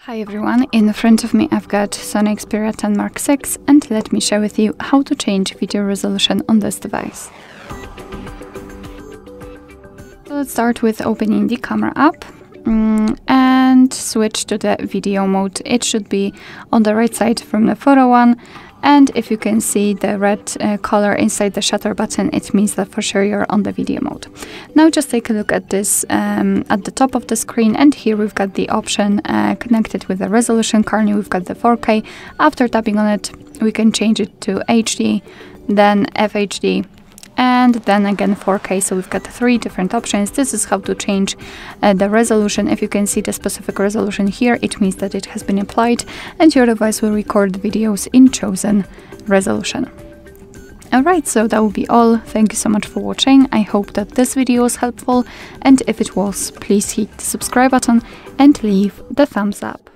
Hi everyone, in front of me I've got Sony Xperia 10 Mark VI, and let me share with you how to change video resolution on this device. So let's start with opening the camera app and switch to the video mode. It should be on the right side from the photo one, and if you can see the red color inside the shutter button, it means that for sure you're on the video mode. Now just take a look at this at the top of the screen, and here we've got the option connected with the resolution. Currently we've got the 4K. After tapping on it, we can change it to HD, then FHD, and then again 4K. So we've got three different options. This is how to change the resolution. If you can see the specific resolution here, it means that it has been applied and your device will record videos in chosen resolution. Alright, so that will be all. Thank you so much for watching. I hope that this video was helpful, and if it was, please hit the subscribe button and leave the thumbs up.